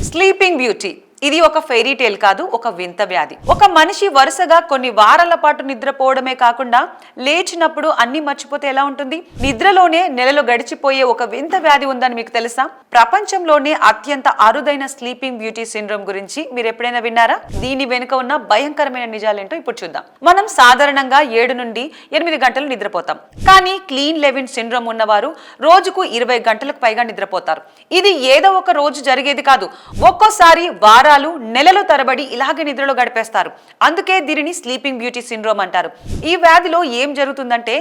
Sleeping beauty ఇది ఒక fairy టేల్ కాదు, ఒక వింత వ్యాధి. ఒక మనిషి వరుసగా కొన్ని వారాల పాటు నిద్రపోవడమే కాకుండా లేచినప్పుడు అన్ని మర్చిపోతే ఎలా ఉంటుంది? నిద్రలోనే నెలలు గడిచిపోయే ఒక వింత వ్యాధి ఉందని మీకు తెలుసా? ప్రపంచంలోనే అత్యంత అరుదైన స్లీపింగ్ బ్యూటీ సిండ్రోమ్ గురించి మీరు ఎప్పుడైనా విన్నారా? దీని వెనుక ఉన్న భయంకరమైన నిజాలేంటో ఇప్పుడు చూద్దాం. మనం సాధారణంగా 7 నుండి 8 గంటలు నిద్రపోతాం. కానీ క్లీన్ లెవిన్ సిండ్రోమ్ ఉన్నవారు రోజుకు 20 గంటలకు పైగా నిద్రపోతారు. ఇది ఏదో ఒక రోజు జరిగేది కాదు, ఒక్కోసారి వారాలు నెలలు తరబడి ఇలాగే నిద్రలో గడిపేస్తారు. అందుకే దీనిని స్లీపింగ్ బ్యూటీ సిండ్రోమ్ అంటారు. ఈ వ్యాధిలో ఏం జరుగుతుందంటే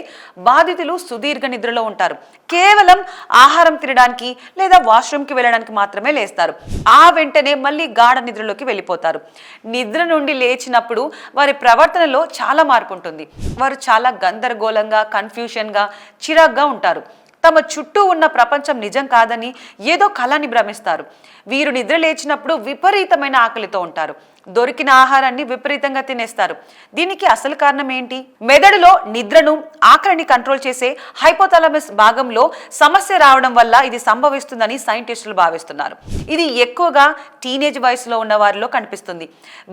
బాధితులు సుదీర్ఘ నిద్రలో ఉంటారు. కేవలం ఆహారం తినడానికి లేదా వాష్రూమ్కి వెళ్ళడానికి మాత్రమే లేస్తారు. ఆ వెంటనే మళ్ళీ గాఢ నిద్రలోకి వెళ్ళిపోతారు. నిద్ర నుండి లేచినప్పుడు వారి ప్రవర్తనలో చాలా మార్పు ఉంటుంది. వారు చాలా గందరగోళంగా, కన్ఫ్యూషన్గా, చిరాగ్గా ఉంటారు. తమ చుట్టూ ఉన్న ప్రపంచం నిజం కాదని ఏదో కళని భ్రమిస్తారు. వీరు నిద్ర లేచినప్పుడు విపరీతమైన ఆకలితో ఉంటారు. దొరికిన ఆహారాన్ని విపరీతంగా తినేస్తారు. దీనికి అసలు కారణం ఏంటి? మెదడులో నిద్రను, ఆకలిని కంట్రోల్ చేసే హైపోథాలమస్ భాగంలో సమస్య రావడం వల్ల ఇది సంభవిస్తుందని సైంటిస్టులు భావిస్తున్నారు. ఇది ఎక్కువగా టీనేజ్ వయసులో ఉన్న వారిలో కనిపిస్తుంది.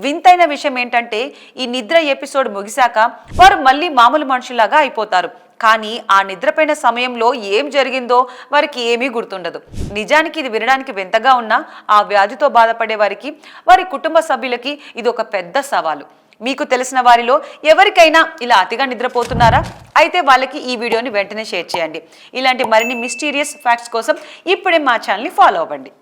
వింతైన విషయం ఏంటంటే ఈ నిద్ర ఎపిసోడ్ ముగిశాక వారు మళ్ళీ మామూలు మనుషులాగా అయిపోతారు. కానీ ఆ నిద్రపోయిన సమయంలో ఏం జరిగిందో వారికి ఏమీ గుర్తుండదు. నిజానికి ఇది వినడానికి వింతగా ఉన్నా ఆ వ్యాధితో బాధపడే వారికి, వారి కుటుంబ సభ్యులకి ఇది ఒక పెద్ద సవాలు. మీకు తెలిసిన వారిలో ఎవరికైనా ఇలా అతిగా నిద్రపోతున్నారా? అయితే వాళ్ళకి ఈ వీడియోని వెంటనే షేర్ చేయండి. ఇలాంటి మరిన్ని మిస్టీరియస్ ఫ్యాక్ట్స్ కోసం ఇప్పుడే మా ఛానల్ని ఫాలో అవ్వండి.